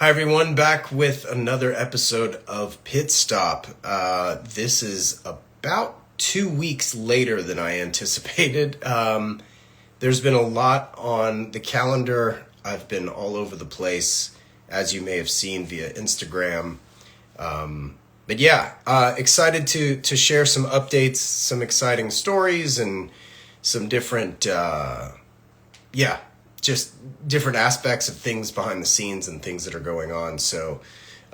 Hi everyone, back with another episode of Pit Stop. This is about 2 weeks later than I anticipated. There's been a lot on the calendar. I've been all over the place, as you may have seen via Instagram. But yeah, excited to share some updates, some exciting stories, and some different, just different aspects of things behind the scenes and things that are going on. So,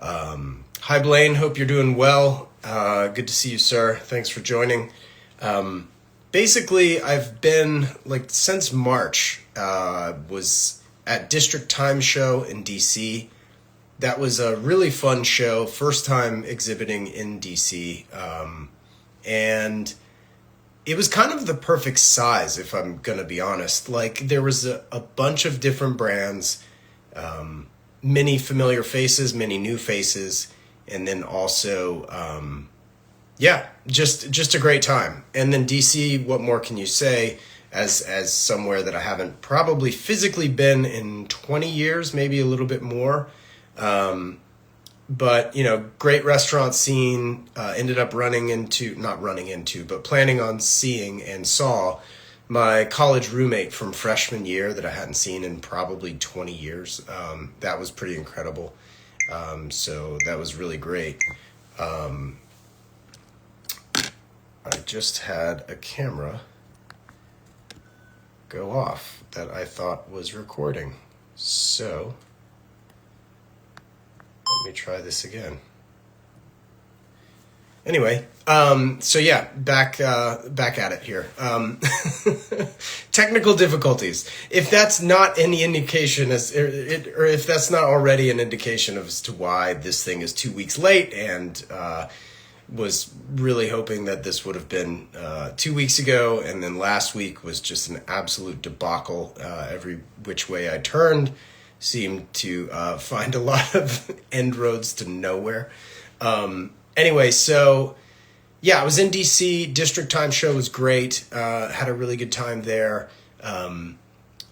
hi Blaine, hope you're doing well. Good to see you, sir. Thanks for joining. Basically, I've been, since March, was at District Time Show in DC. That was a really fun show, first time exhibiting in DC, and it was kind of the perfect size, if I'm going to be honest. There was a bunch of different brands, many familiar faces, many new faces, and then also, just a great time. And then DC, what more can you say, as somewhere that I haven't probably physically been in 20 years, maybe a little bit more. But, great restaurant scene, ended up planning on seeing and saw my college roommate from freshman year that I hadn't seen in probably 20 years. That was pretty incredible. So that was really great. I just had a camera go off that I thought was recording. So let me try this again. Anyway, back at it here. Technical difficulties. If that's not any indication or if that's not already an indication as to why this thing is 2 weeks late, and was really hoping that this would have been 2 weeks ago, and then last week was just an absolute debacle. Every which way I turned seemed to find a lot of end roads to nowhere. Anyway, so yeah, I was in DC. District Time Show was great. Had a really good time there.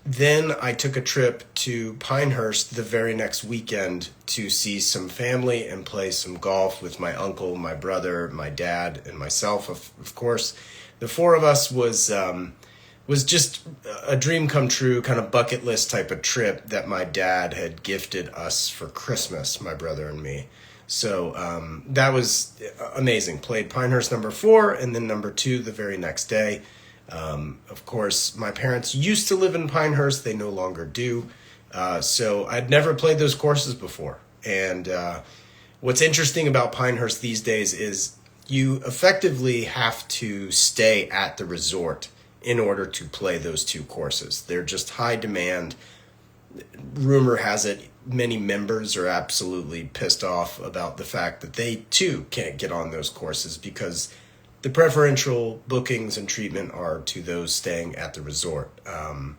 Then I took a trip to Pinehurst the very next weekend to see some family and play some golf with my uncle, my brother, my dad, and myself. Of course, the four of us was just a dream come true, kind of bucket list type of trip that my dad had gifted us for Christmas, my brother and me. So that was amazing. Played Pinehurst number 4 and then number 2 the very next day. Of course, my parents used to live in Pinehurst. They no longer do. So I'd never played those courses before. And what's interesting about Pinehurst these days is you effectively have to stay at the resort in order to play those 2 courses. They're just high demand. Rumor has it many members are absolutely pissed off about the fact that they too can't get on those courses because the preferential bookings and treatment are to those staying at the resort. Kind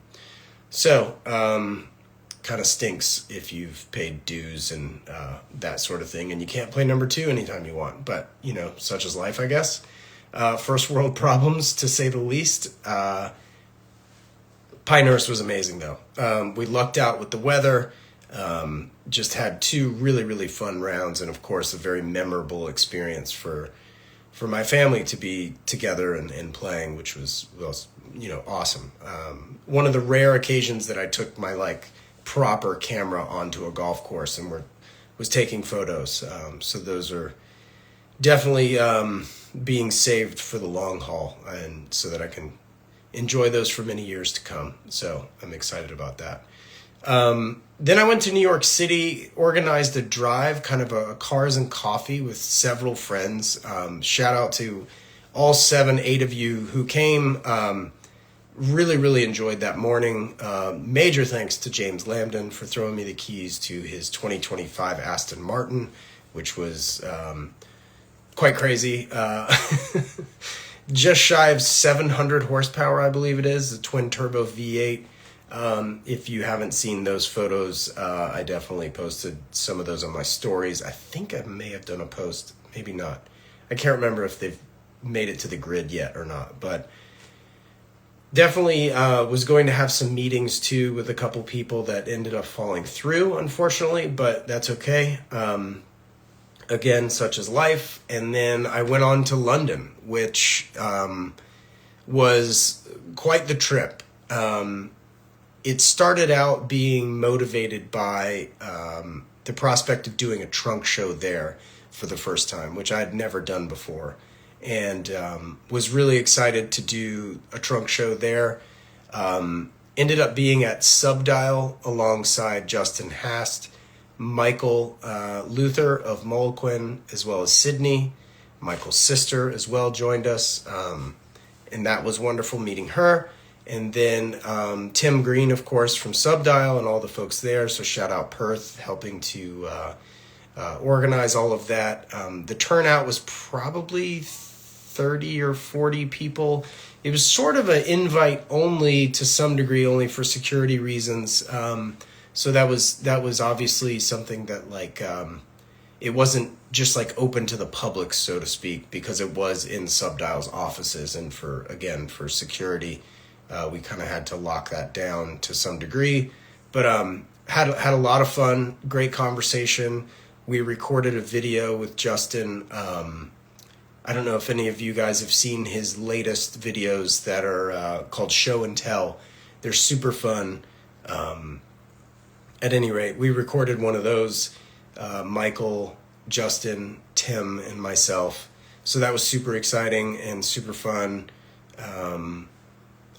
of stinks if you've paid dues and that sort of thing, and you can't play number 2 anytime you want. But, such is life, I guess. First world problems, to say the least. Pinehurst was amazing, though. We lucked out with the weather. Just had 2 really, really fun rounds, and of course a very memorable experience for my family to be together and playing, which was awesome. One of the rare occasions that I took my proper camera onto a golf course and was taking photos. So those are definitely being saved for the long haul, and so that I can enjoy those for many years to come. So I'm excited about that. Then I went to New York City, organized a drive, kind of a cars and coffee with several friends. Shout out to all 7, 8 of you who came. Really, really enjoyed that morning. Major thanks to James Lambden for throwing me the keys to his 2025 Aston Martin, which was quite crazy. Just shy of 700 horsepower, I believe it is, a twin turbo V8. If you haven't seen those photos, I definitely posted some of those on my stories. I think I may have done a post, maybe not. I can't remember if they've made it to the grid yet or not, but definitely was going to have some meetings too with a couple people that ended up falling through, unfortunately, but that's okay. Again, such is life. And then I went on to London, which was quite the trip. It started out being motivated by the prospect of doing a trunk show there for the first time, which I had never done before, and was really excited to do a trunk show there. Ended up being at Subdial alongside Justin Hast, Michael Luther of Molquin, as well as Sydney. Michael's sister as well joined us, and that was wonderful meeting her. And then Tim Green, of course, from Subdial and all the folks there. So shout out Perth, helping to organize all of that. The turnout was probably 30 or 40 people. It was sort of an invite only, to some degree, only for security reasons. So that was obviously something that, like, it wasn't just like open to the public, so to speak, because it was in Subdial's offices, and for security. We kind of had to lock that down to some degree, but had a lot of fun, great conversation. We recorded a video with Justin. I don't know if any of you guys have seen his latest videos that are called Show and Tell. They're super fun. At any rate, we recorded one of those, Michael, Justin, Tim, and myself. So that was super exciting and super fun.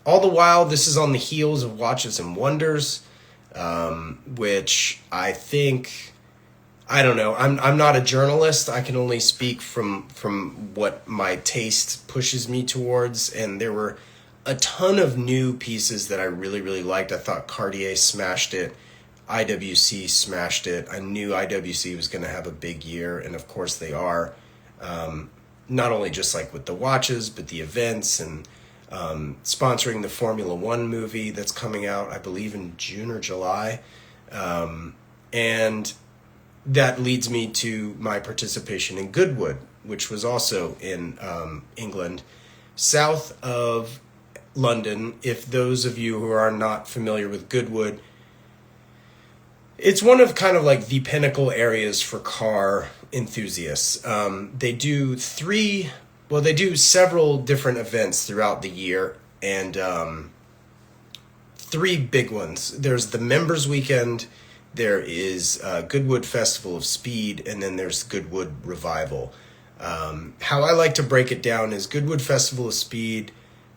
All the while, this is on the heels of Watches and Wonders, which I think, I don't know. I'm not a journalist. I can only speak from what my taste pushes me towards. And there were a ton of new pieces that I really, really liked. I thought Cartier smashed it. IWC smashed it. I knew IWC was going to have a big year, and of course they are. Not only just like with the watches, but the events, and sponsoring the Formula One movie that's coming out, I believe, in June or July. And that leads me to my participation in Goodwood, which was also in England, south of London. If those of you who are not familiar with Goodwood, it's one of kind of like the pinnacle areas for car enthusiasts. They do several different events throughout the year, and three big ones. There's the Members Weekend, there is Goodwood Festival of Speed, and then there's Goodwood Revival. How I like to break it down is Goodwood Festival of Speed,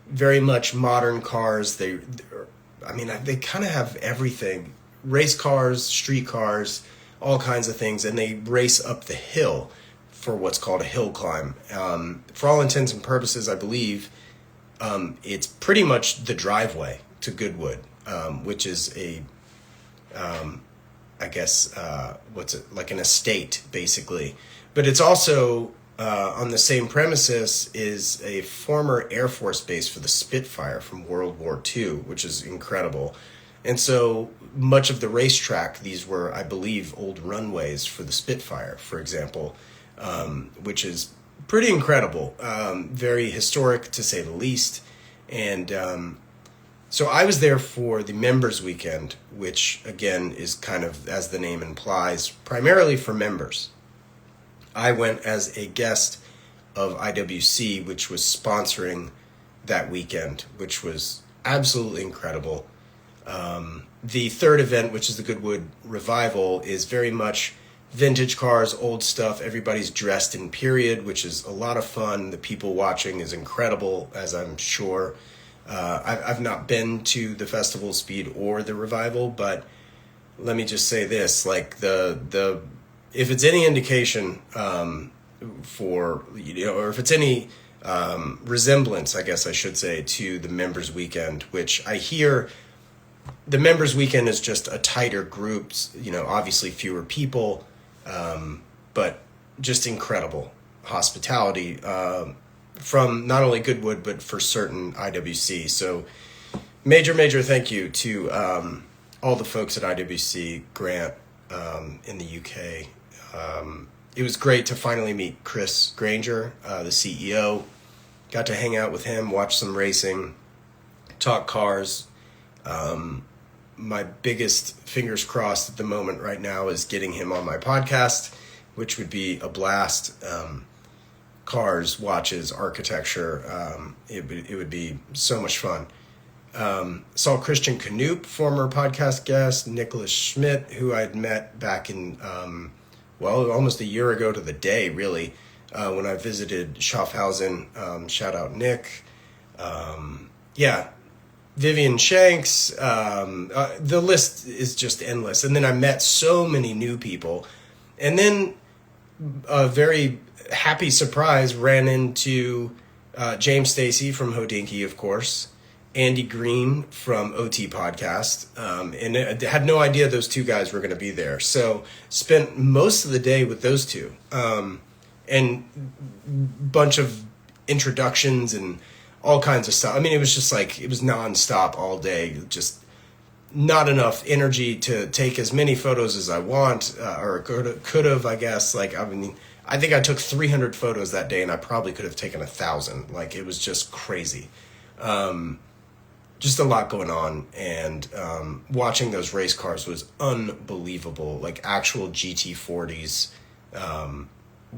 very much modern cars. They kind of have everything. Race cars, street cars, all kinds of things, and they race up the hill for what's called a hill climb. For all intents and purposes, I believe it's pretty much the driveway to Goodwood, which is like an estate, basically. But it's also, on the same premises, is a former Air Force base for the Spitfire from World War II, which is incredible. And so much of the racetrack, these were, I believe, old runways for the Spitfire, for example, which is pretty incredible, very historic to say the least. And so I was there for the Members Weekend, which, again, is kind of, as the name implies, primarily for members. I went as a guest of IWC, which was sponsoring that weekend, which was absolutely incredible. The third event, which is the Goodwood Revival, is very much vintage cars, old stuff. Everybody's dressed in period, which is a lot of fun. The people watching is incredible, as I'm sure. I've not been to the Festival of Speed or the Revival, but let me just say this, like if it's any indication or if it's any resemblance, I guess I should say, to the Members Weekend, which I hear the Members Weekend is just a tighter group, obviously fewer people, but just incredible hospitality from not only Goodwood, but for certain IWC. So major thank you to all the folks at IWC, Grant, in the UK. It was great to finally meet Chris Granger, the CEO. Got to hang out with him, watch some racing, talk cars. My biggest fingers crossed at the moment right now is getting him on my podcast, which would be a blast. Cars, watches, architecture. It would be so much fun. Saw Christian Canoop, former podcast guest, Nicholas Schmidt, who I'd met back in, almost a year ago to the day, really, when I visited Schaffhausen. Shout out Nick. Vivian Shanks. The list is just endless. And then I met so many new people. And then a very happy surprise, ran into James Stacy from Hodinky, of course, Andy Green from OT Podcast, and I had no idea those two guys were going to be there. So spent most of the day with those two, and bunch of introductions and all kinds of stuff. I mean, it was just like, it was nonstop all day, just not enough energy to take as many photos as I want, or could have, I guess. Like, I mean, I think I took 300 photos that day, and I probably could have taken 1,000. Like, it was just crazy. Just a lot going on, and watching those race cars was unbelievable. Like, actual GT40s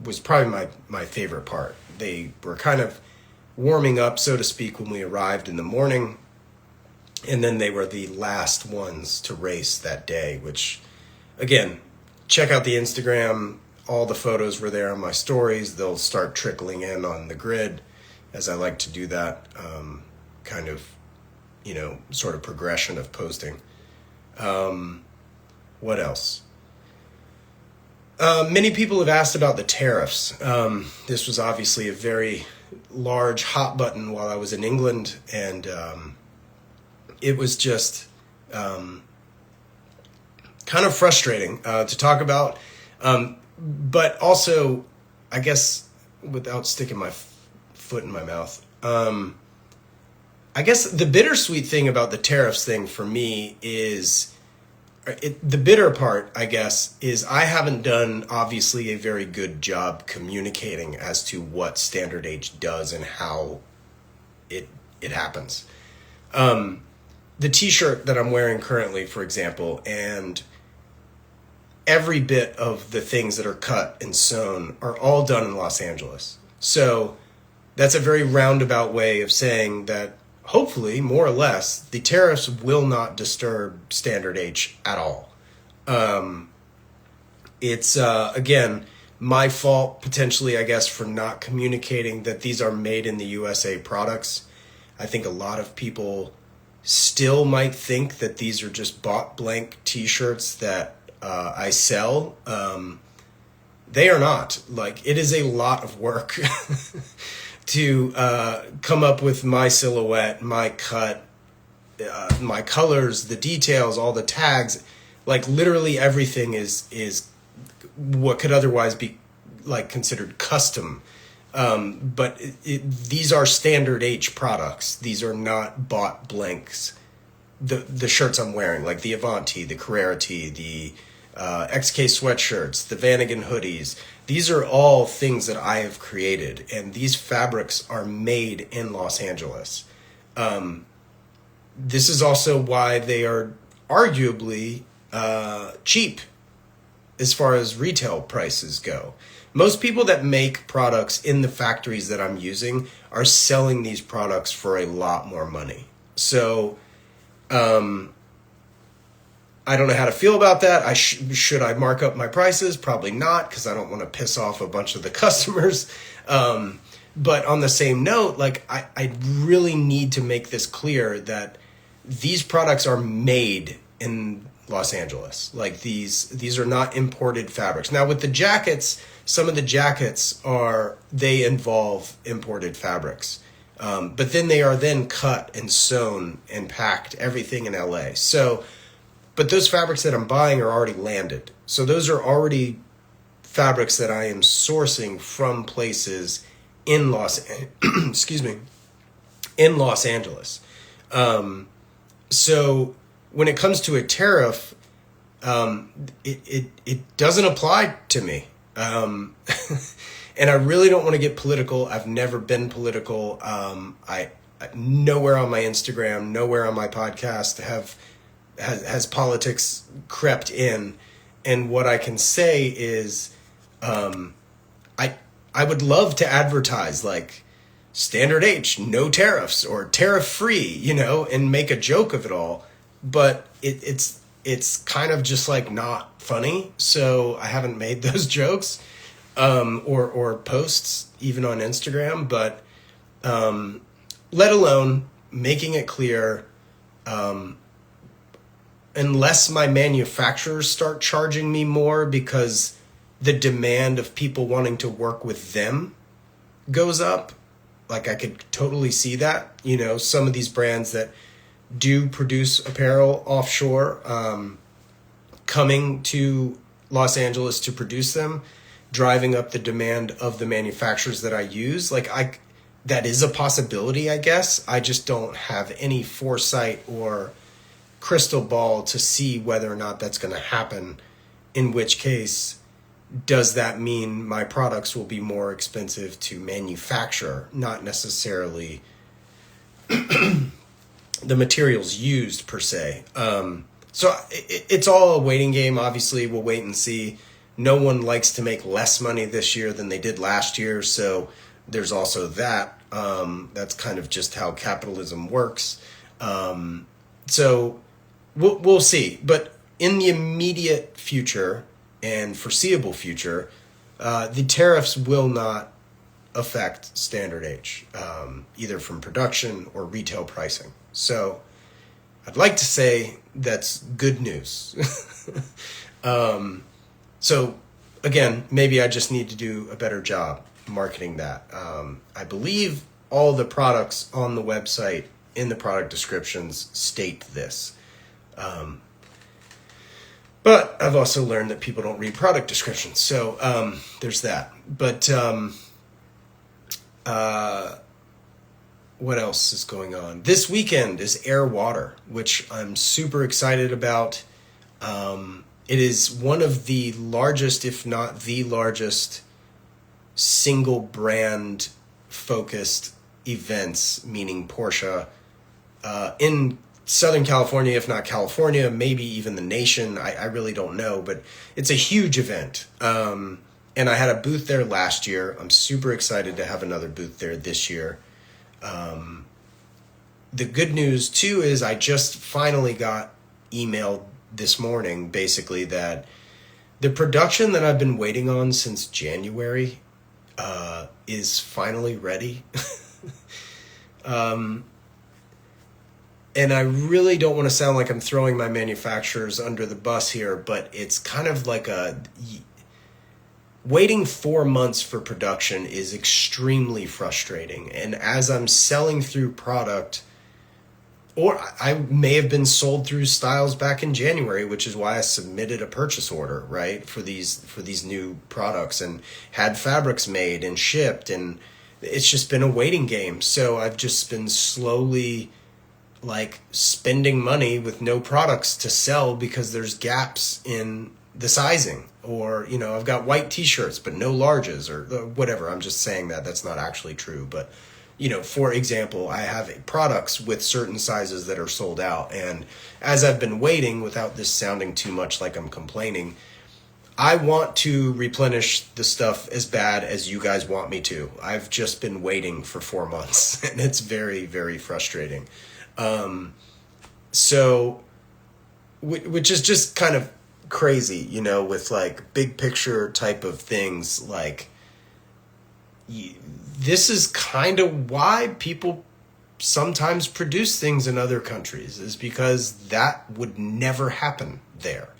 was probably my favorite part. They were kind of warming up, so to speak, when we arrived in the morning, and then they were the last ones to race that day, which, again, check out the Instagram. All the photos were there on my stories. They'll start trickling in on the grid, as I like to do that kind of, sort of progression of posting. What else? Many people have asked about the tariffs. This was obviously a very large hot button while I was in England, and it was just kind of frustrating to talk about. But also, I guess, without sticking my foot in my mouth, I guess the bittersweet thing about the tariffs thing for me is, the bitter part, I guess, is I haven't done, obviously, a very good job communicating as to what Standard H does and how it happens. The t-shirt that I'm wearing currently, for example, and every bit of the things that are cut and sewn are all done in Los Angeles. So that's a very roundabout way of saying that, hopefully, more or less, the tariffs will not disturb Standard H at all. It's, again, my fault, potentially, I guess, for not communicating that these are made in the USA products. I think a lot of people still might think that these are just bought blank t-shirts that I sell. They are not. Like, it is a lot of work to come up with my silhouette, my cut, my colors, the details, all the tags. Like, literally everything is what could otherwise be like considered custom. But these are Standard H products. These are not bought blanks. The shirts I'm wearing, like the Avanti, the Carrera tee, the XK sweatshirts, the Vanagon hoodies, these are all things that I have created, and these fabrics are made in Los Angeles. This is also why they are arguably cheap as far as retail prices go. Most people that make products in the factories that I'm using are selling these products for a lot more money. So I don't know how to feel about that. Should I mark up my prices? Probably not, because I don't want to piss off a bunch of the customers. But on the same note, like, I really need to make this clear that these products are made in Los Angeles. Like, these are not imported fabrics. Now, with the jackets, some of the jackets they involve imported fabrics. But then they are then cut and sewn and packed, everything in LA. So, but those fabrics that I'm buying are already landed. So those are already fabrics that I am sourcing from places in in Los Angeles. So when it comes to a tariff, it doesn't apply to me. And I really don't want to get political. I've never been political. I Nowhere on my Instagram, nowhere on my podcast has politics crept in. And what I can say is, I would love to advertise like standard H, no tariffs, or tariff free, and make a joke of it all. But it's kind of just like not funny. So I haven't made those jokes, or posts even on Instagram, but, let alone making it clear, unless my manufacturers start charging me more because the demand of people wanting to work with them goes up. Like I could totally see that, some of these brands that do produce apparel offshore, coming to Los Angeles to produce them, driving up the demand of the manufacturers that I use. That is a possibility, I guess. I just don't have any foresight or crystal ball to see whether or not that's going to happen, in which case, does that mean my products will be more expensive to manufacture, not necessarily the materials used per se. So it's all a waiting game. Obviously, we'll wait and see. No one likes to make less money this year than they did last year, so there's also that. That's kind of just how capitalism works. So we'll see. But in the immediate future and foreseeable future, the tariffs will not affect Standard H, either from production or retail pricing. So I'd like to say that's good news. So again, maybe I just need to do a better job marketing that. I believe all the products on the website in the product descriptions state this. But I've also learned that people don't read product descriptions. So there's that. But what else is going on? This weekend is Air Water, which I'm super excited about. It is one of the largest, if not the largest, single brand focused events, meaning Porsche, in Southern California, if not California, maybe even the nation. I really don't know, but it's a huge event. And I had a booth there last year. I'm super excited to have another booth there this year. The good news too is I just finally got emailed this morning, basically, that the production that I've been waiting on since January is finally ready. And I really don't want to sound like I'm throwing my manufacturers under the bus here, but it's kind of like waiting 4 months for production is extremely frustrating. And as I'm selling through product, or I may have been sold through styles back in January, which is why I submitted a purchase order, right, for these new products, and had fabrics made and shipped, and it's just been a waiting game. So I've just been slowly spending money with no products to sell because there's gaps in the sizing, or I've got white t-shirts but no larges, or whatever. I'm just saying that's not actually true, but for example, I have products with certain sizes that are sold out. And as I've been waiting, without this sounding too much like I'm complaining, I want to replenish the stuff as bad as you guys want me to. I've just been waiting for 4 months, and it's very, very frustrating. So, which is just kind of crazy, with big picture type of things. This is kind of why people sometimes produce things in other countries, is because that would never happen there.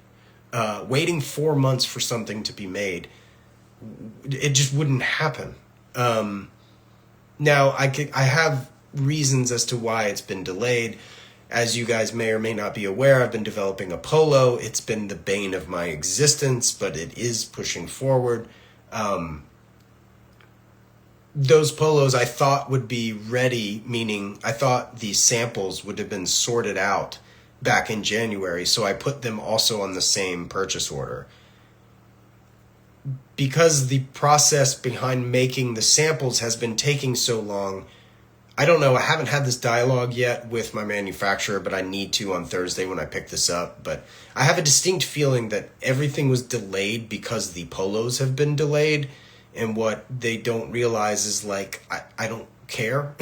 Waiting 4 months for something to be made, it just wouldn't happen. Now, I have reasons as to why it's been delayed. As you guys may or may not be aware, I've been developing a polo. It's been the bane of my existence, but it is pushing forward. Those polos I thought would be ready, meaning I thought the samples would have been sorted out back in January, so I put them also on the same purchase order. Because the process behind making the samples has been taking so long, I don't know. I haven't had this dialogue yet with my manufacturer, but I need to on Thursday when I pick this up. But I have a distinct feeling that everything was delayed because the Polos have been delayed. And what they don't realize is, like, I don't care.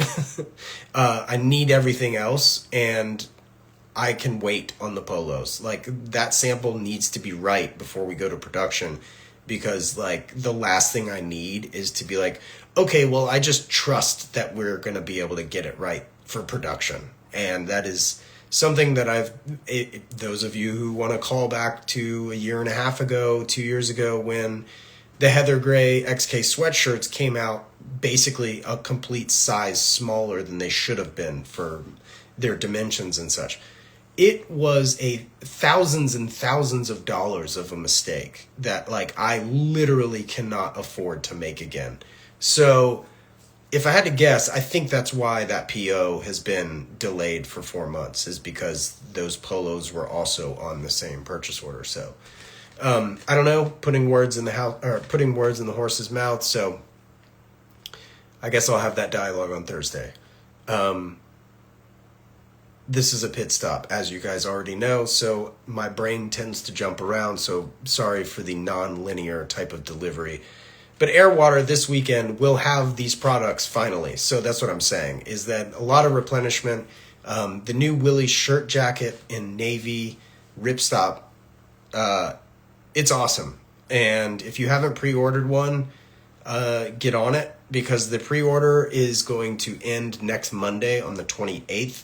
I need everything else, and I can wait on the Polos. Like, that sample needs to be right before we go to production, because, like, the last thing I need is to be like, okay, well, I just trust that we're going to be able to get it right for production. And that is something that those of you who want to call back to a year and a half ago, 2 years ago, when the Heather Gray XK sweatshirts came out basically a complete size smaller than they should have been for their dimensions and such. It was a thousands and thousands of dollars of a mistake that, like, I literally cannot afford to make again. So if I had to guess, I think that's why that PO has been delayed for 4 months, is because those Polos were also on the same purchase order. So I don't know, putting words in the horse's mouth. So I guess I'll have that dialogue on Thursday. This is a pit stop, as you guys already know, so my brain tends to jump around, so sorry for the non-linear type of delivery. But Airwater this weekend will have these products finally, so that's what I'm saying, is that a lot of replenishment. The new Willys Shirt Jacket in navy ripstop, it's awesome. And if you haven't pre-ordered one, get on it, because the pre-order is going to end next Monday on the 28th.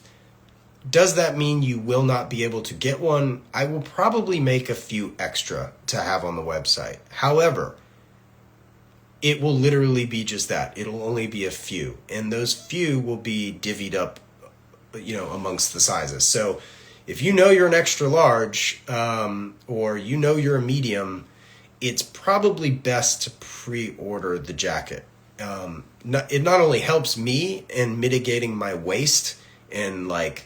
Does that mean you will not be able to get one? I will probably make a few extra to have on the website. However, it will literally be just that. It'll only be a few. And those few will be divvied up, amongst the sizes. So if you know you're an extra large, or you know you're a medium, it's probably best to pre-order the jacket. It not only helps me in mitigating my waste and, like,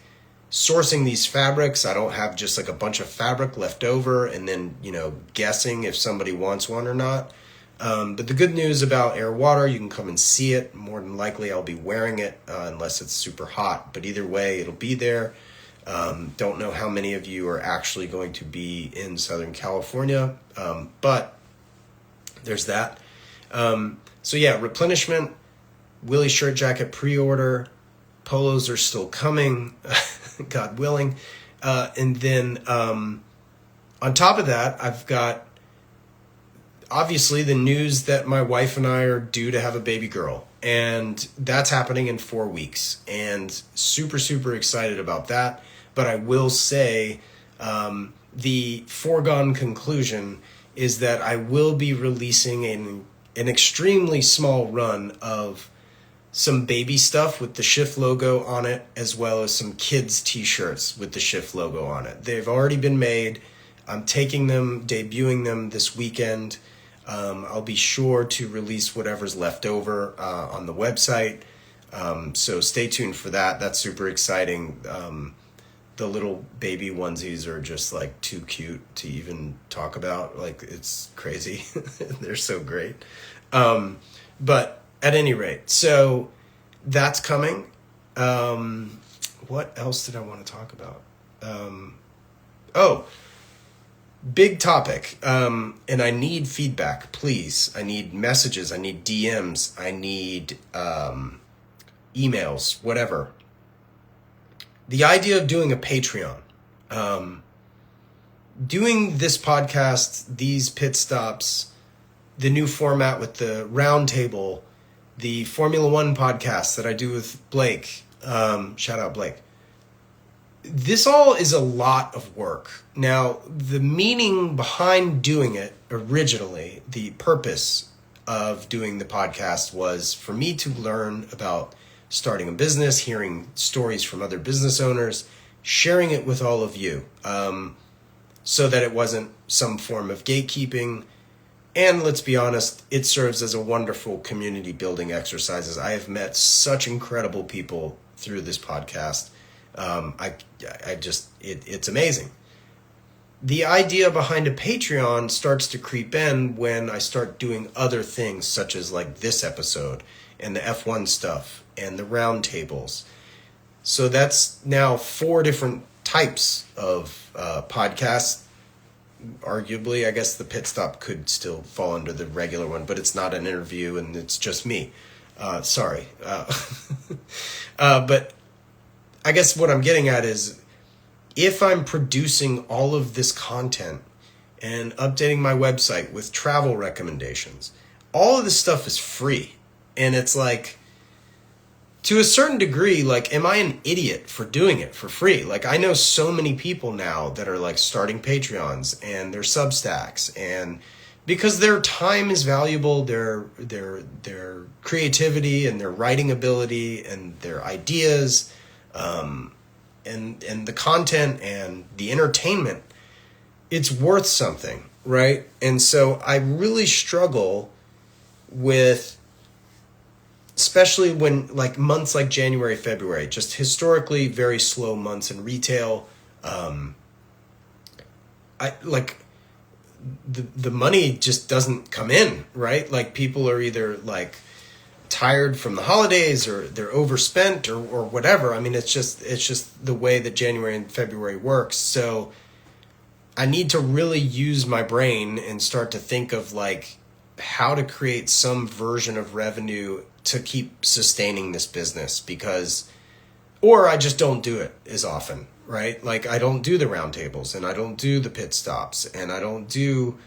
sourcing these fabrics. I don't have just like a bunch of fabric left over and then, guessing if somebody wants one or not. But the good news about Airwater, you can come and see it. More than likely I'll be wearing it unless it's super hot. But either way, it'll be there. Don't know how many of you are actually going to be in Southern California. But there's that. So yeah, replenishment, Willys Shirt Jacket pre-order. Polos are still coming, God willing. And then on top of that, I've got obviously the news that my wife and I are due to have a baby girl. And that's happening in 4 weeks. And super, super excited about that. But I will say the foregone conclusion is that I will be releasing an extremely small run of some baby stuff with the Shift logo on it, as well as some kids t-shirts with the Shift logo on it. They've already been made. I'm taking them, debuting them this weekend. I'll be sure to release whatever's left over on the website. So stay tuned for that. That's super exciting. The little baby onesies are just like too cute to even talk about. Like, it's crazy. They're so great. But at any rate, so that's coming. What else did I want to talk about? Big topic. And I need feedback, please. I need messages. I need DMs. I need emails, whatever. The idea of doing a Patreon. Doing this podcast, these pit stops, the new format with the round table, the Formula One podcast that I do with Blake. Shout out Blake. This all is a lot of work. Now, the meaning behind doing it originally, the purpose of doing the podcast was for me to learn about starting a business, hearing stories from other business owners, sharing it with all of you, so that it wasn't some form of gatekeeping. And let's be honest, it serves as a wonderful community building exercise. I have met such incredible people through this podcast. It's amazing. the idea behind a Patreon starts to creep in when I start doing other things, such as like this episode and the F1 stuff and the roundtables. So that's now 4 different types of podcasts. Arguably, I guess the pit stop could still fall under the regular one, but it's not an interview and it's just me. Sorry. But I guess what I'm getting at is, if I'm producing all of this content and updating my website with travel recommendations, all of this stuff is free. And it's like, to a certain degree, like, am I an idiot for doing it for free? Like, I know so many people now that are like starting Patreons and their Substacks, and because their time is valuable, their creativity and their writing ability and their ideas, and the content and the entertainment, it's worth something, right? And so I really struggle with, especially when like months like January, February, just historically very slow months in retail. I like the money just doesn't come in, right? Like, people are either like tired from the holidays, or they're overspent, or whatever. I mean, it's just the way that January and February works. So I need to really use my brain and start to think of like how to create some version of revenue to keep sustaining this business, because, or I just don't do it as often, right? Like, I don't do the roundtables, and I don't do the pit stops, and I don't do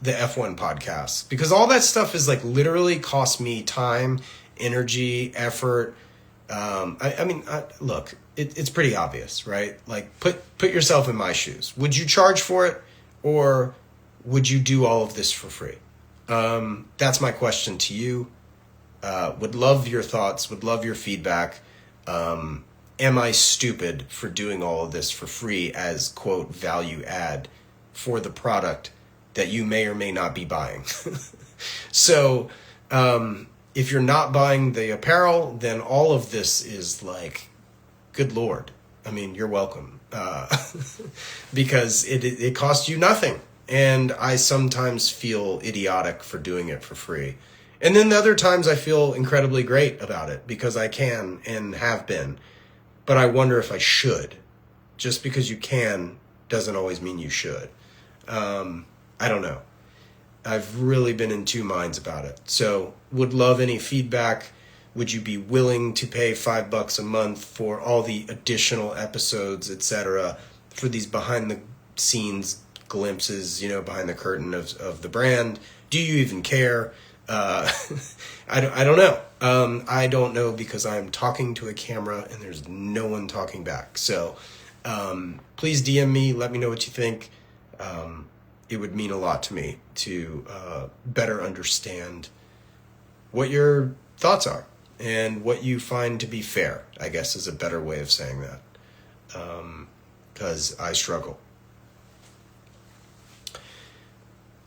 the F1 podcasts, because all that stuff is like literally cost me time, energy, effort. Look, it's pretty obvious, right? Like, put yourself in my shoes. Would you charge for it, or would you do all of this for free? That's my question to you. Would love your thoughts, would love your feedback. Am I stupid for doing all of this for free as, quote, value add for the product that you may or may not be buying? So if you're not buying the apparel, then all of this is like, good Lord. I mean, you're welcome. Because it costs you nothing. And I sometimes feel idiotic for doing it for free. And then the other times I feel incredibly great about it, because I can and have been. But I wonder if I should. Just because you can doesn't always mean you should. I don't know. I've really been in 2 minds about it. So would love any feedback. Would you be willing to pay $5 a month for all the additional episodes, etc., for these behind the scenes glimpses, behind the curtain of the brand? Do you even care? I don't know. I don't know, because I'm talking to a camera and there's no one talking back. So please DM me. Let me know what you think. It would mean a lot to me to better understand what your thoughts are and what you find to be fair, I guess, is a better way of saying that, because I struggle.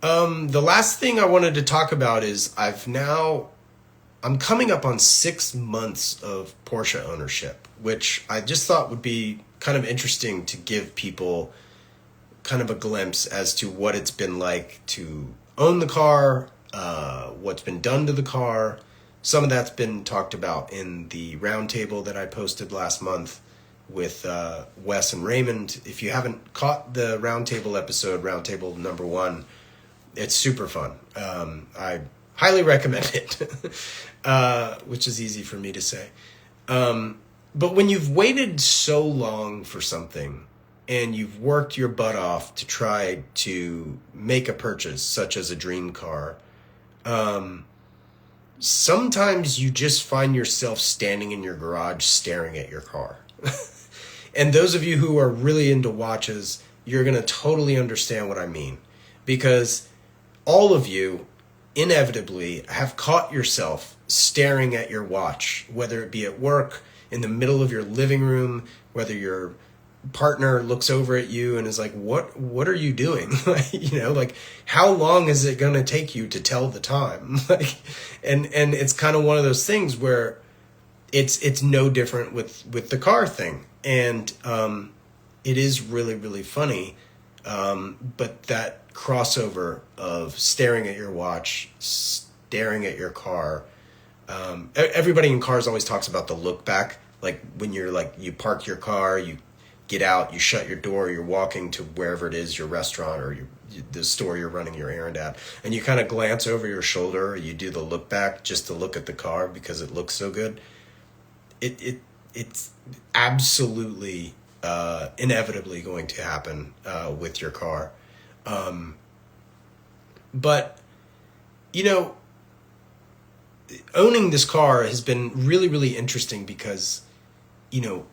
The last thing I wanted to talk about is I'm coming up on 6 months of Porsche ownership, which I just thought would be kind of interesting to give people kind of a glimpse as to what it's been like to own the car, what's been done to the car. Some of that's been talked about in the roundtable that I posted last month with Wes and Raymond. If you haven't caught the roundtable episode, roundtable number 1, it's super fun. I highly recommend it, which is easy for me to say. But when you've waited so long for something, and you've worked your butt off to try to make a purchase, such as a dream car, sometimes you just find yourself standing in your garage staring at your car. And those of you who are really into watches, you're going to totally understand what I mean. Because all of you inevitably have caught yourself staring at your watch, whether it be at work, in the middle of your living room, whether your partner looks over at you and is like, what are you doing? Like, how long is it going to take you to tell the time? And it's kind of one of those things where it's no different with the car thing. And it is really, really funny. But that crossover of staring at your watch, staring at your car. Everybody in cars always talks about the look back. Like when you're like, you park your car, you get out, you shut your door, you're walking to wherever it is, your restaurant or the store you're running your errand at, and you kind of glance over your shoulder, or you do the look back just to look at the car because it looks so good. It's absolutely inevitably going to happen with your car. But, you know, owning this car has been really, really interesting because, you know,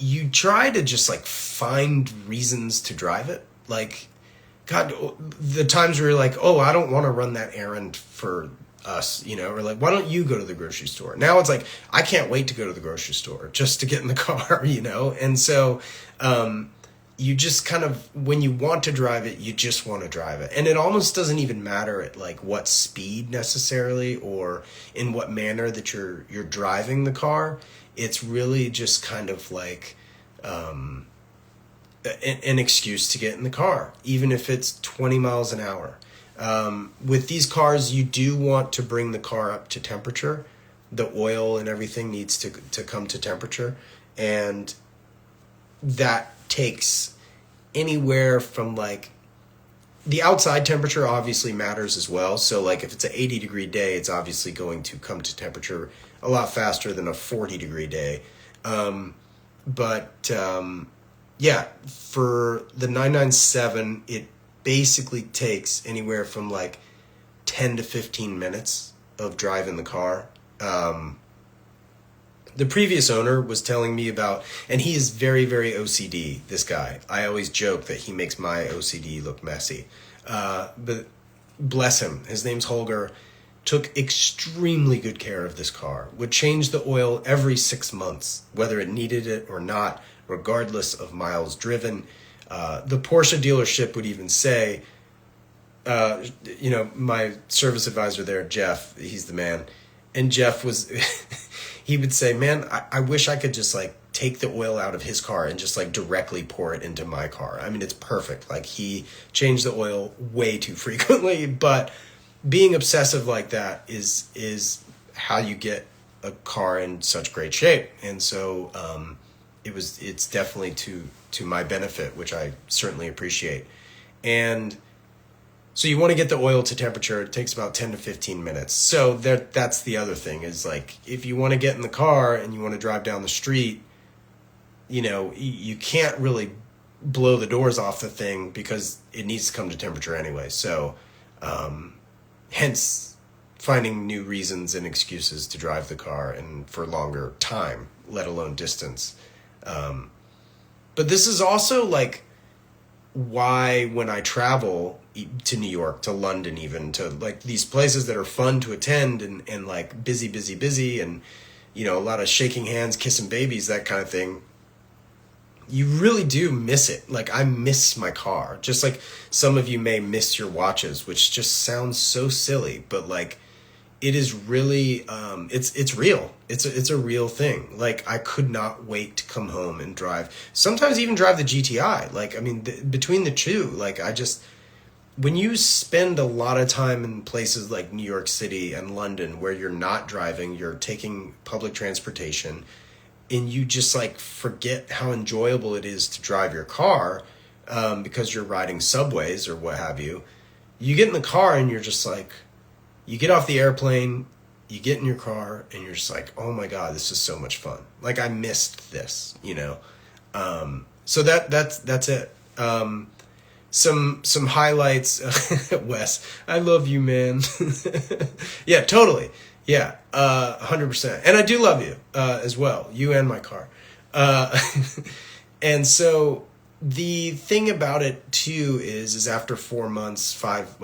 you try to just like find reasons to drive it. Like, God, the times where you're like, oh, I don't want to run that errand for us, you know, or like, why don't you go to the grocery store? Now it's like, I can't wait to go to the grocery store just to get in the car, you know? And so, you just kind of, when you want to drive it, you just want to drive it. And it almost doesn't even matter at like what speed necessarily or in what manner that you're driving the car. It's really just kind of like an excuse to get in the car, even if it's 20 miles an hour. With these cars, you do want to bring the car up to temperature. The oil and everything needs to come to temperature. And that takes anywhere from like, the outside temperature obviously matters as well. So like if it's an 80-degree day, it's obviously going to come to temperature a lot faster than a 40-degree day. Yeah, for the 997, it basically takes anywhere from like 10 to 15 minutes of driving the car. The previous owner was telling me about, and he is very, very OCD, this guy. I always joke that he makes my OCD look messy. But bless him, his name's Holger, took extremely good care of this car, would change the oil every 6 months, whether it needed it or not, regardless of miles driven. The Porsche dealership would even say, you know, my service advisor there, Jeff, he's the man. And Jeff was, he would say, man, I wish I could just like take the oil out of his car and just like directly pour it into my car. I mean, it's perfect. Like he changed the oil way too frequently, but being obsessive like that is how you get a car in such great shape. And so, it's definitely to my benefit, which I certainly appreciate. And so you want to get the oil to temperature. It takes about 10 to 15 minutes. So that's the other thing is like, if you want to get in the car and you want to drive down the street, you know, you can't really blow the doors off the thing because it needs to come to temperature anyway. So, hence finding new reasons and excuses to drive the car and for longer time, let alone distance. But this is also like why when I travel to New York, to London, even to like these places that are fun to attend and like busy and, you know, a lot of shaking hands, kissing babies, that kind of thing. You really do miss it. Like I miss my car, just like some of you may miss your watches, which just sounds so silly, but like it is really, it's real. It's a real thing. Like I could not wait to come home and drive, sometimes even drive the GTI. Like, I mean, between the two, like when you spend a lot of time in places like New York City and London where you're not driving, you're taking public transportation, and you just like forget how enjoyable it is to drive your car because you're riding subways or what have you. You get in the car and you're just like, you get off the airplane, you get in your car, and you're just like, oh my God, this is so much fun. Like I missed this, you know? So that's it. Some highlights, Wes, I love you, man. Yeah, totally. Yeah. 100%. And I do love you, as well. You and my car. And so the thing about it too is after 4 months, 5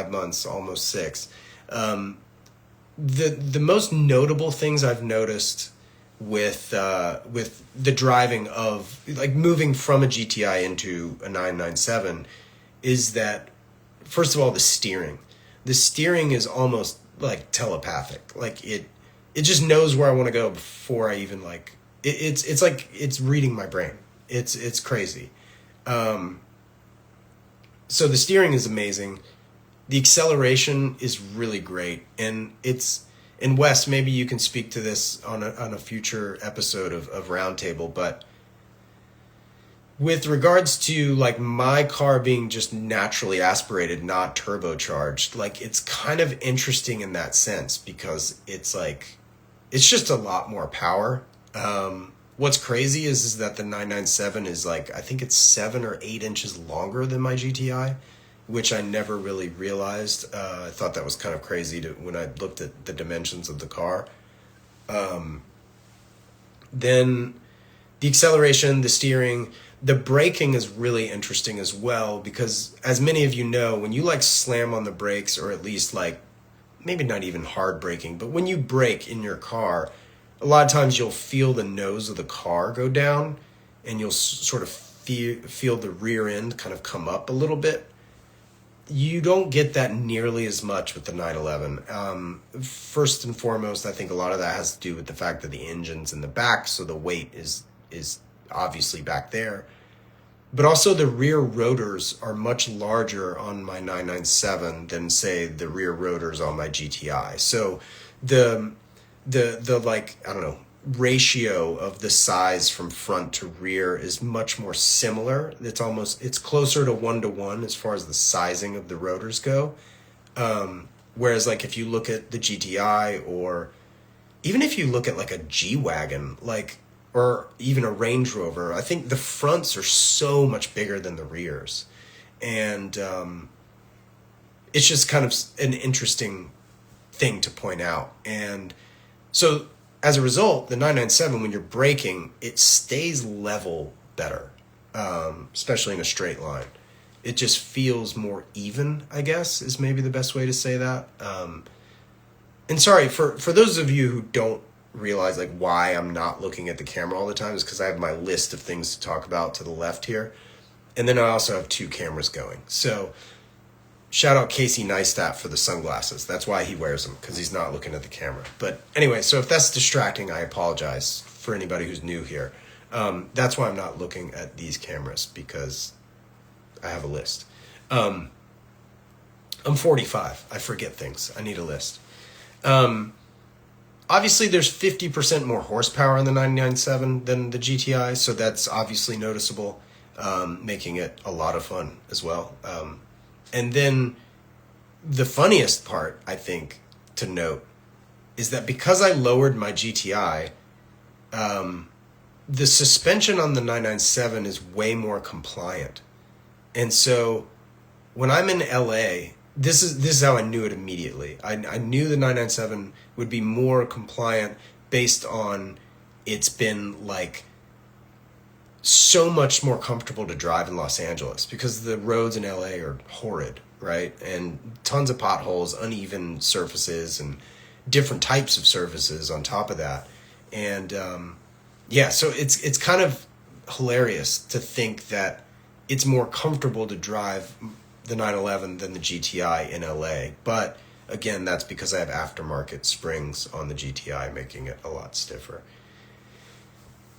months, almost 6, the most notable things I've noticed with the driving of like moving from a GTI into a 997 is that, first of all, the steering is almost like telepathic. Like it just knows where I want to go before I even like it's like it's reading my brain. It's crazy. So the steering is amazing. The acceleration is really great, and Wes, maybe you can speak to this on a future episode of Roundtable, but with regards to like my car being just naturally aspirated, not turbocharged, like it's kind of interesting in that sense because it's just a lot more power. What's crazy is that the 997 is like, I think it's 7 or 8 inches longer than my GTI, which I never really realized. I thought that was kind of crazy when I looked at the dimensions of the car. Then the acceleration, the steering, the braking is really interesting as well, because as many of you know, when you like slam on the brakes, or at least like maybe not even hard braking, but when you brake in your car, a lot of times you'll feel the nose of the car go down, and you'll sort of feel the rear end kind of come up a little bit. You don't get that nearly as much with the 911. First and foremost, I think a lot of that has to do with the fact that the engine's in the back, so the weight is obviously back there. But also the rear rotors are much larger on my 997 than, say, the rear rotors on my GTI. So the like, I don't know, ratio of the size from front to rear is much more similar. It's closer to 1-to-1 as far as the sizing of the rotors go. Whereas like if you look at the GTI, or even if you look at like a G-Wagon, like, or even a Range Rover, I think the fronts are so much bigger than the rears. And it's just kind of an interesting thing to point out. And so as a result, the 997, when you're braking, it stays level better, especially in a straight line. It just feels more even, I guess, is maybe the best way to say that. And sorry, for those of you who don't realize like why I'm not looking at the camera all the time, is because I have my list of things to talk about to the left here. And then I also have 2 cameras going. So shout out Casey Neistat for the sunglasses. That's why he wears them, because he's not looking at the camera. But anyway, so if that's distracting, I apologize for anybody who's new here. That's why I'm not looking at these cameras, because I have a list. I'm 45. I forget things. I need a list. Obviously, there's 50% more horsepower in the 997 than the GTI, so that's obviously noticeable, making it a lot of fun as well. And then the funniest part, I think, to note is that because I lowered my GTI, the suspension on the 997 is way more compliant. And so when I'm in LA, this is how I knew it immediately. I knew the 997 would be more compliant based on it's been like so much more comfortable to drive in Los Angeles, because the roads in LA are horrid, right? And tons of potholes, uneven surfaces, and different types of surfaces on top of that. And so it's kind of hilarious to think that it's more comfortable to drive the 911 than the GTI in LA. But again, that's because I have aftermarket springs on the GTI, making it a lot stiffer.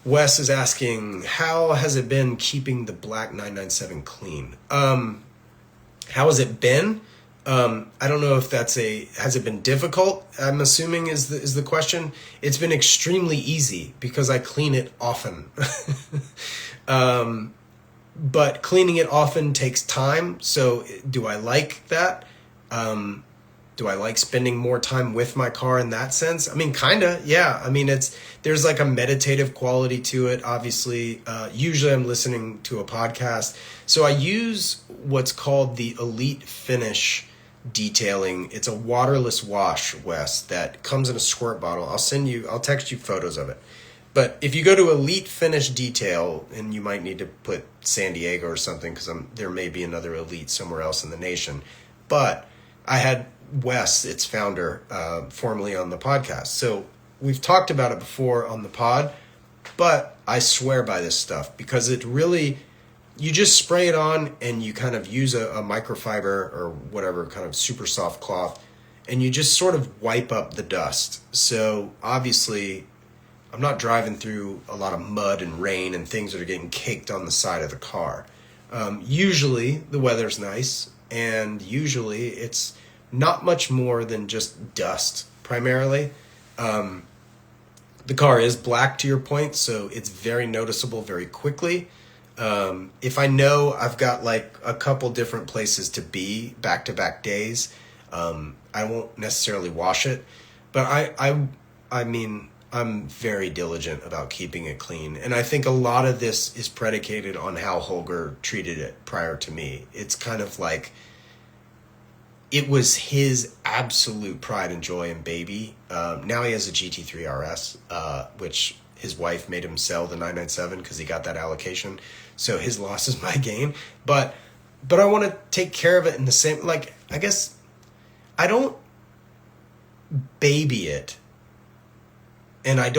Wes is asking, how has it been keeping the black 997 clean? How has it been? I don't know if has it been difficult? I'm assuming is the question. It's been extremely easy because I clean it often. But cleaning it often takes time. So do I like that? Do I like spending more time with my car in that sense? I mean, kinda, yeah. I mean, there's like a meditative quality to it, obviously. Usually I'm listening to a podcast. So I use what's called the Elite Finish detailing. It's a waterless wash, Wes, that comes in a squirt bottle. I'll text you photos of it. But if you go to Elite Finish Detail, and you might need to put San Diego or something, because there may be another Elite somewhere else in the nation. But I had Wes, its founder, formerly on the podcast. So we've talked about it before on the pod, but I swear by this stuff, because it really, you just spray it on and you kind of use a microfiber or whatever kind of super soft cloth, and you just sort of wipe up the dust. So obviously I'm not driving through a lot of mud and rain and things that are getting caked on the side of the car. Usually the weather's nice, and usually it's not much more than just dust, primarily. The car is black, to your point, so it's very noticeable very quickly. If I know I've got like a couple different places to be back-to-back days, I won't necessarily wash it. But I mean, I'm very diligent about keeping it clean. And I think a lot of this is predicated on how Holger treated it prior to me. It's kind of like it was his absolute pride and joy and baby. Now he has a GT3 RS, which his wife made him sell the 997 because he got that allocation. So his loss is my gain. But I want to take care of it in the same, like, I guess I don't baby it. And I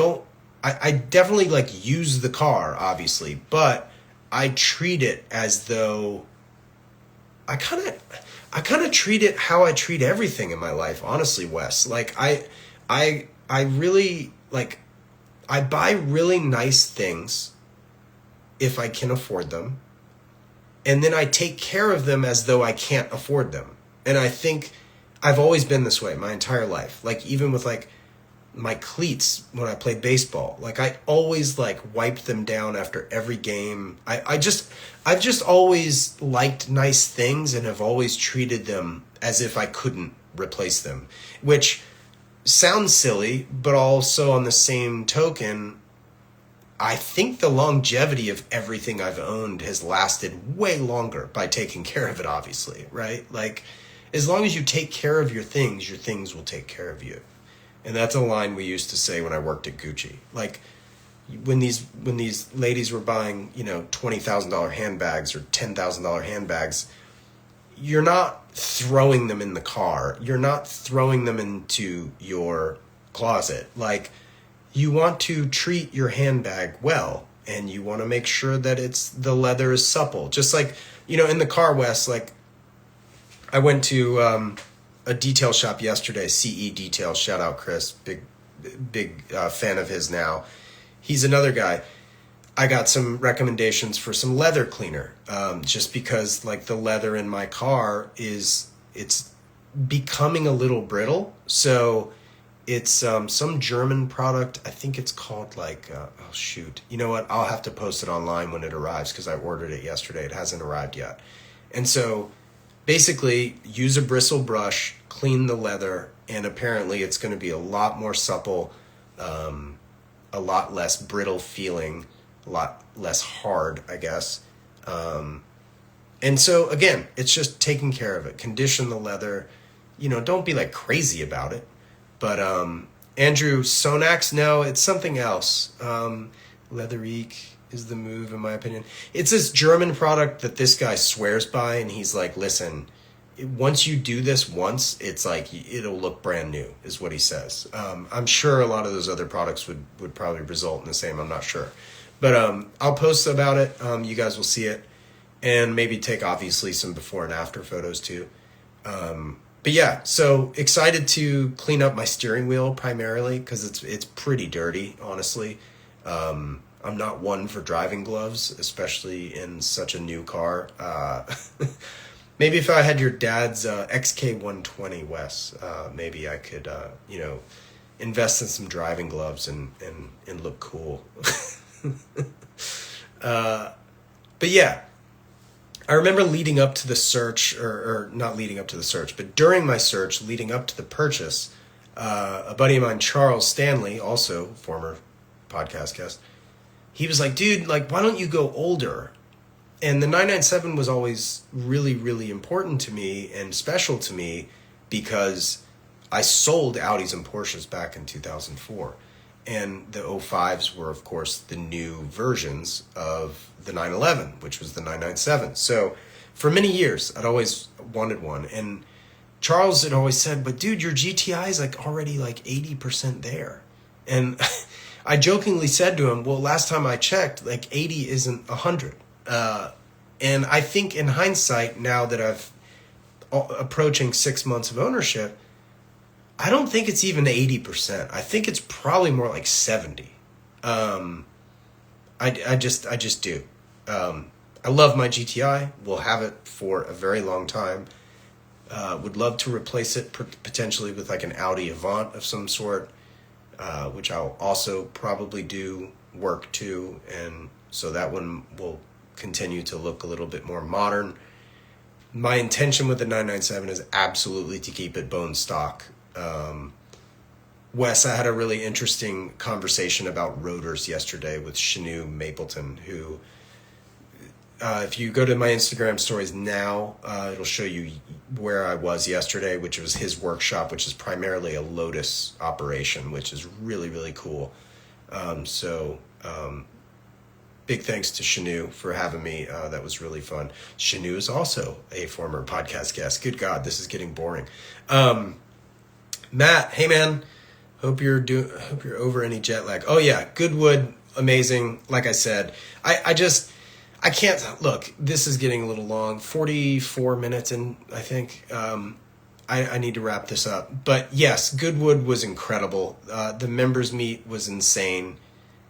definitely like use the car, obviously, but I treat it as though I kind of treat it how I treat everything in my life, honestly, Wes. Like I really like, I buy really nice things if I can afford them. And then I take care of them as though I can't afford them. And I think I've always been this way my entire life. Like even with like my cleats when I played baseball, like I always like wiped them down after every game. I've just always liked nice things and have always treated them as if I couldn't replace them, which sounds silly, but also on the same token, I think the longevity of everything I've owned has lasted way longer by taking care of it, obviously, right? Like as long as you take care of your things will take care of you. And that's a line we used to say when I worked at Gucci. Like when these ladies were buying, $20,000 handbags or $10,000 handbags, you're not throwing them in the car. You're not throwing them into your closet. Like you want to treat your handbag well, and you want to make sure that the leather is supple. Just like, in the car, Wes, like I went to a detail shop yesterday, CE Detail, shout out Chris, big fan of his now. He's another guy. I got some recommendations for some leather cleaner, just because like the leather in my car it's becoming a little brittle. So it's some German product. I think it's called like, oh shoot. You know what? I'll have to post it online when it arrives because I ordered it yesterday. It hasn't arrived yet. And so basically use a bristle brush, clean the leather, and apparently it's going to be a lot more supple, a lot less brittle feeling, a lot less hard, I guess. And so again, it's just taking care of it. Condition the leather, don't be like crazy about it. But Andrew, Sonax, no, it's something else. Leatherique is the move, in my opinion. It's this German product that this guy swears by, and he's like, listen, once you do this once, it's like, it'll look brand new, is what he says. I'm sure a lot of those other products would probably result in the same, I'm not sure. But I'll post about it, you guys will see it, and maybe take, obviously, some before and after photos, too. But yeah, so excited to clean up my steering wheel, primarily, because it's pretty dirty, honestly. I'm not one for driving gloves, especially in such a new car. Maybe if I had your dad's XK120, Wes, maybe I could, invest in some driving gloves and look cool. But yeah, I remember leading up to the search, or not leading up to the search, but during my search, leading up to the purchase, a buddy of mine, Charles Stanley, also former podcast guest, he was like, dude, like, why don't you go older? And the 997 was always really, really important to me and special to me because I sold Audis and Porsches back in 2004. And the 05s were, of course, the new versions of the 911, which was the 997. So for many years, I'd always wanted one. And Charles had always said, but dude, your GTI is like already like 80% there. And I jokingly said to him, well, last time I checked, like 80 isn't 100. And I think in hindsight, now that I've approaching 6 months of ownership, I don't think it's even 80%. I think it's probably more like 70. I just do. I love my GTI. We'll have it for a very long time. Would love to replace it potentially with like an Audi Avant of some sort, which I'll also probably do work to, and so that one will continue to look a little bit more modern. My intention with the 997 is absolutely to keep it bone stock. Wes, I had a really interesting conversation about rotors yesterday with Shanu Mapleton, who, if you go to my Instagram stories now, it'll show you where I was yesterday, which was his workshop, which is primarily a Lotus operation, which is really, really cool. Big thanks to Shanu for having me. That was really fun. Shanu is also a former podcast guest. Good God, this is getting boring. Matt, hey man, hope you're over any jet lag. Oh yeah, Goodwood, amazing. Like I said, I can't look. This is getting a little long. 44 minutes in, I think. I need to wrap this up. But yes, Goodwood was incredible. The members meet was insane.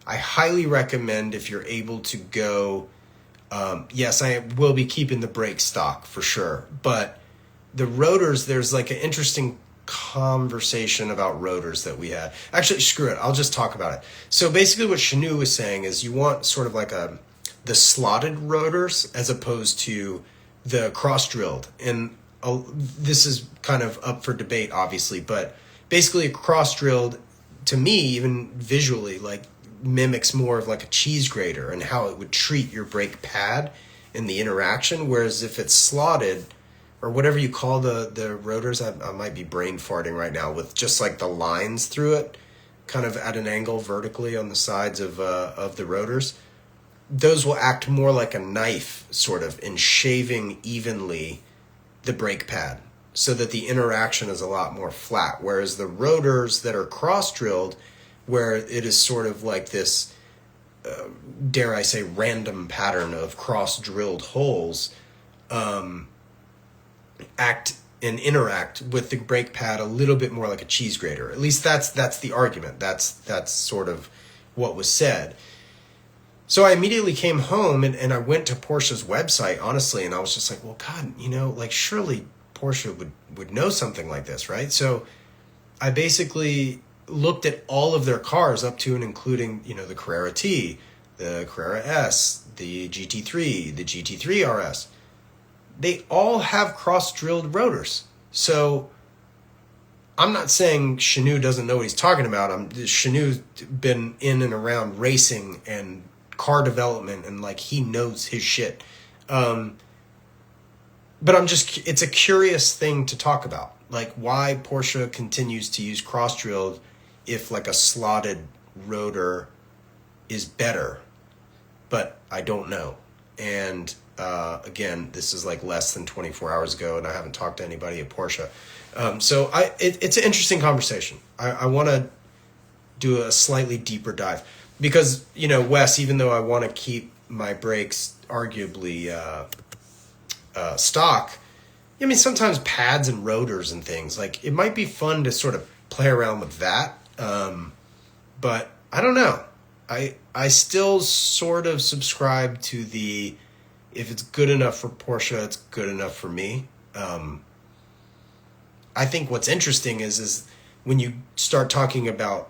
I highly recommend if you're able to go. Yes, I will be keeping the brake stock for sure. But the rotors, there's like an interesting conversation about rotors that we had. Actually, screw it. I'll just talk about it. So basically what Shanu was saying is you want sort of like the slotted rotors as opposed to the cross-drilled. And this is kind of up for debate, obviously. But basically a cross-drilled, to me, even visually, like mimics more of like a cheese grater and how it would treat your brake pad in the interaction, whereas if it's slotted or whatever you call the rotors, I might be brain farting right now, with just like the lines through it kind of at an angle vertically on the sides of the rotors, those will act more like a knife sort of in shaving evenly the brake pad so that the interaction is a lot more flat, whereas the rotors that are cross drilled, where it is sort of like this, dare I say, random pattern of cross-drilled holes, act and interact with the brake pad a little bit more like a cheese grater. At least that's the argument. That's sort of what was said. So I immediately came home and I went to Porsche's website, honestly, and I was just like, well, God, like surely Porsche would know something like this, right? So I basically looked at all of their cars up to and including, the Carrera T, the Carrera S, the GT3, the GT3 RS. They all have cross-drilled rotors. So I'm not saying Shanu doesn't know what he's talking about. Shanu's been in and around racing and car development, and like he knows his shit. But it's a curious thing to talk about. Like why Porsche continues to use cross-drilled if like a slotted rotor is better, but I don't know. And again, this is like less than 24 hours ago, and I haven't talked to anybody at Porsche. So it's an interesting conversation. I want to do a slightly deeper dive because, Wes, even though I want to keep my brakes arguably stock, sometimes pads and rotors and things, like it might be fun to sort of play around with that. But I don't know. I still sort of subscribe to if it's good enough for Porsche, it's good enough for me. I think what's interesting is when you start talking about,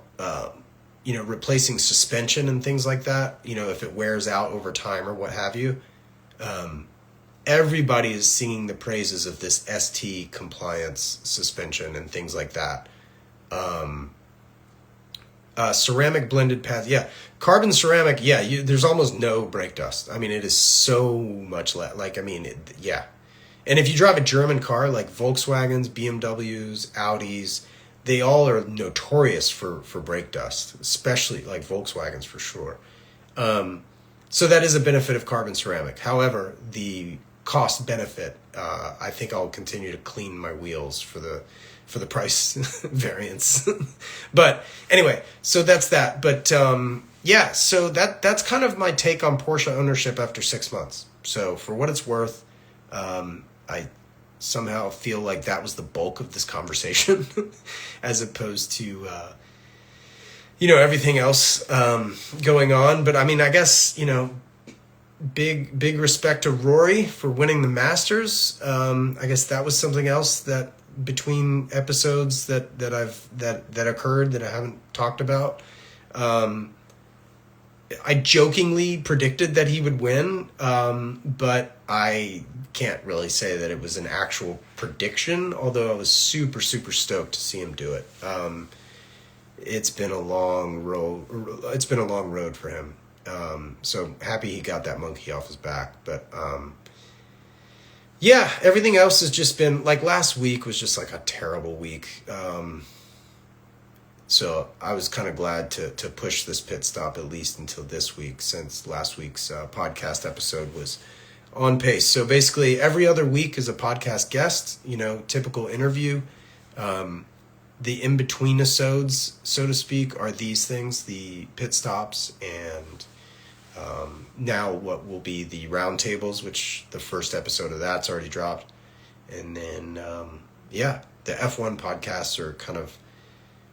replacing suspension and things like that, if it wears out over time or what have you, everybody is singing the praises of this ST compliance suspension and things like that. Ceramic blended pads. Yeah. Carbon ceramic. Yeah. There's almost no brake dust. It is so much less. Yeah. And if you drive a German car like Volkswagens, BMWs, Audis, they all are notorious for brake dust, especially like Volkswagens for sure. So that is a benefit of carbon ceramic. However, the cost benefit, I think I'll continue to clean my wheels for the price variance. But anyway, so that's that. But so that's kind of my take on Porsche ownership after 6 months. So for what it's worth, I somehow feel like that was the bulk of this conversation as opposed to everything else going on. But I mean, I guess, big respect to Rory for winning the Masters. I guess that was something else that between episodes that occurred that I haven't talked about. I jokingly predicted that he would win, but I can't really say that it was an actual prediction, although I was super, super stoked to see him do it. It's been a long road. It's been a long road for him. So happy he got that monkey off his back. But yeah, everything else has just been like last week was just like a terrible week. So I was kind of glad to push this pit stop at least until this week, since last week's podcast episode was on pace. So basically every other week is a podcast guest, typical interview. The in-between episodes, so to speak, are these things, the pit stops, and now what will be the roundtables, which the first episode of that's already dropped. And then, the F1 podcasts are kind of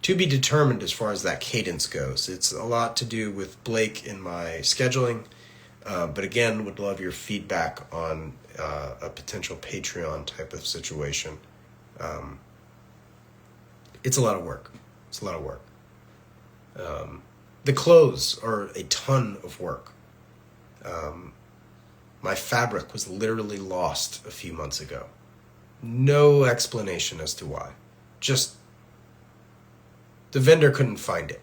to be determined as far as that cadence goes. It's a lot to do with Blake in my scheduling, but again, would love your feedback on a potential Patreon type of situation. It's a lot of work. The clothes are a ton of work. My fabric was literally lost a few months ago. No explanation as to why. Just the vendor couldn't find it.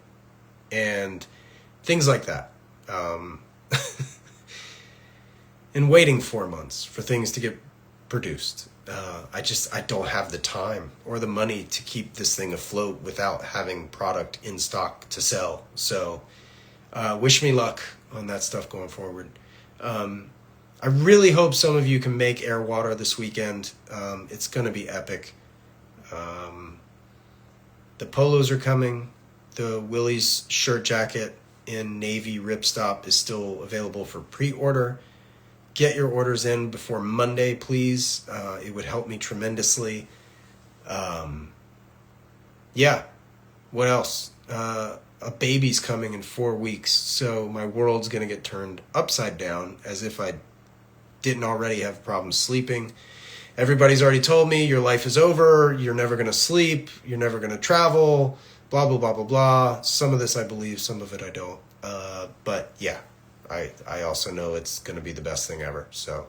And things like that. And waiting 4 months for things to get produced. I don't have the time or the money to keep this thing afloat without having product in stock to sell. So wish me luck on that stuff going forward. I really hope some of you can make Air Water this weekend. It's going to be epic. The Polos are coming. The Willys Shirt Jacket in navy ripstop is still available for pre-order. Get your orders in before Monday, please. It would help me tremendously. What else? A baby's coming in 4 weeks, so my world's going to get turned upside down as if I didn't already have problems sleeping. Everybody's already told me your life is over, you're never going to sleep, you're never going to travel, blah, blah, blah, blah, blah. Some of this I believe, some of it I don't. But yeah. I also know it's going to be the best thing ever, so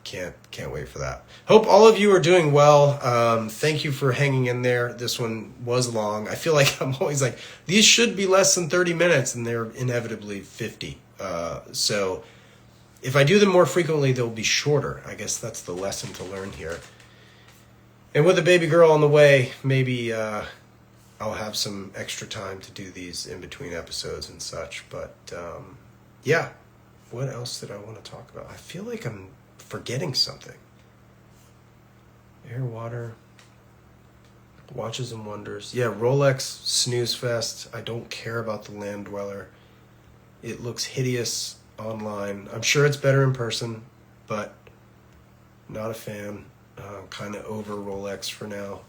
can't wait for that. Hope all of you are doing well. Thank you for hanging in there. This one was long. I feel like I'm always like, these should be less than 30 minutes, and they're inevitably 50. So if I do them more frequently, they'll be shorter. I guess that's the lesson to learn here. And with a baby girl on the way, maybe I'll have some extra time to do these in between episodes and such, but yeah, what else did I want to talk about? I feel like I'm forgetting something. Air Water, Watches and Wonders. Yeah, Rolex Snooze Fest. I don't care about the Land Dweller. It looks hideous online. I'm sure it's better in person, but not a fan. Kind of over Rolex for now.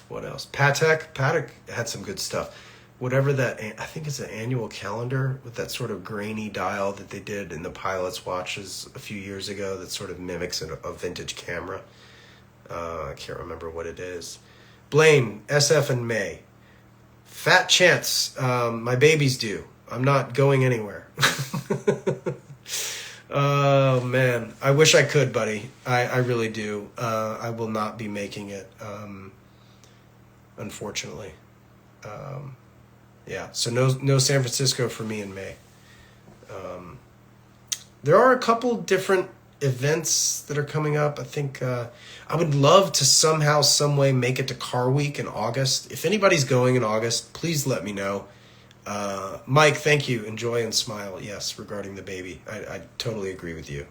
What else? Patek had some good stuff. Whatever that, I think it's an annual calendar with that sort of grainy dial that they did in the pilot's watches a few years ago that sort of mimics a vintage camera. I can't remember what it is. Blaine, SF and May. Fat chance. My baby's due. I'm not going anywhere. Oh, man. I wish I could, buddy. I really do. I will not be making it, unfortunately. Yeah, so no San Francisco for me in May. There are a couple different events that are coming up. I think I would love to somehow, some way make it to Car Week in August. If anybody's going in August, please let me know. Mike, thank you. Enjoy and smile. Yes, regarding the baby. I totally agree with you.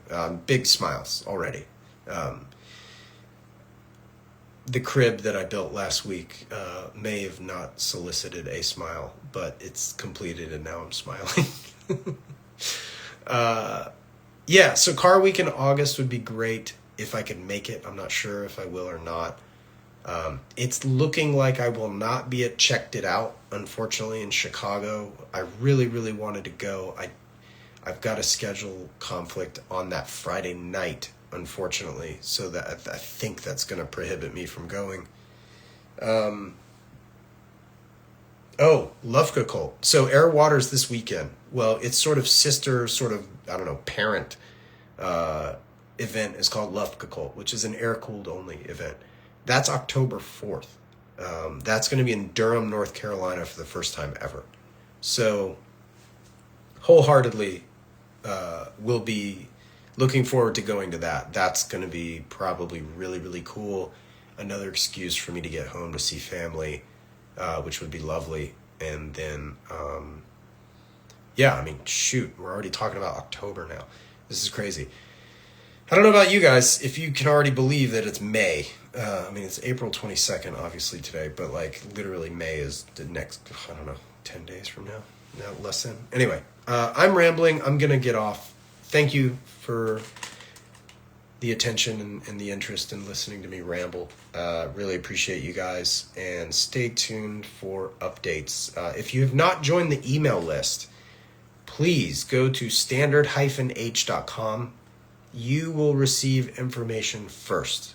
Big smiles already. The crib that I built last week may have not solicited a smile, but it's completed and now I'm smiling. So Car Week in August would be great if I could make it. I'm not sure if I will or not. It's looking like I will not be at Checked It Out, unfortunately, in Chicago. I really, really wanted to go. I've got a schedule conflict on that Friday night, unfortunately, so that I think that's going to prohibit me from going. Lufka Cult. So Air Waters this weekend. Well, it's sort of sister, parent event is called Lufka Cult, which is an air-cooled only event. That's October 4th. That's going to be in Durham, North Carolina for the first time ever. So wholeheartedly will be looking forward to going to that. That's going to be probably really, really cool. Another excuse for me to get home to see family, which would be lovely. And then, we're already talking about October now. This is crazy. I don't know about you guys, if you can already believe that it's May. It's April 22nd, obviously, today, but, literally May is the next, 10 days from now. No, less than. Anyway, I'm rambling. I'm going to get off. Thank you for the attention and the interest in listening to me ramble. Really appreciate you guys, and stay tuned for updates. If you have not joined the email list, please go to standard-h.com. You will receive information first.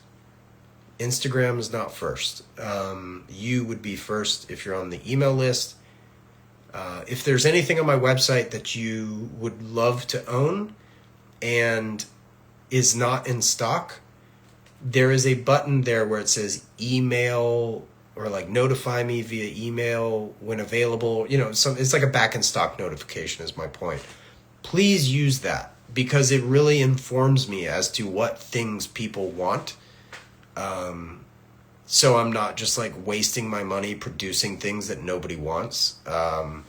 Instagram is not first. You would be first if you're on the email list. If there's anything on my website that you would love to own and is not in stock, there is a button there where it says email or notify me via email when available. It's like a back in stock notification is my point. Please use that because it really informs me as to what things people want. So I'm not just wasting my money producing things that nobody wants. I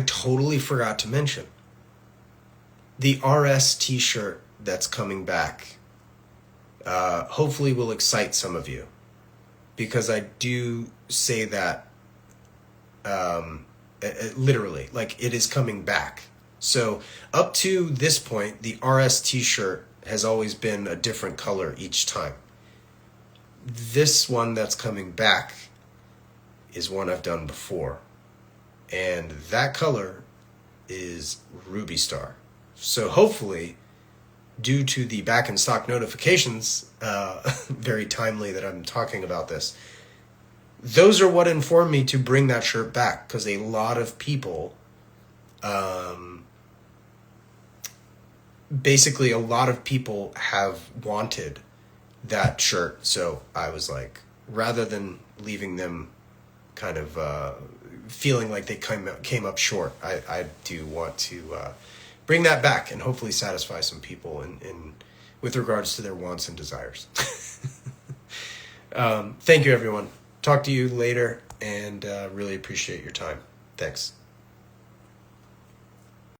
totally forgot to mention the RS t-shirt that's coming back. Hopefully will excite some of you, because I do say that literally, it is coming back. So up to this point, the RS t-shirt has always been a different color each time. This one that's coming back is one I've done before. And that color is Ruby Star. So hopefully, due to the back in stock notifications, very timely that I'm talking about this, those are what informed me to bring that shirt back, because a lot of people, basically a lot of people have wanted that shirt. So I was like, rather than leaving them kind of feeling like they came up short, I do want to bring that back and hopefully satisfy some people in with regards to their wants and desires. Thank you, everyone. Talk to you later, and really appreciate your time. Thanks.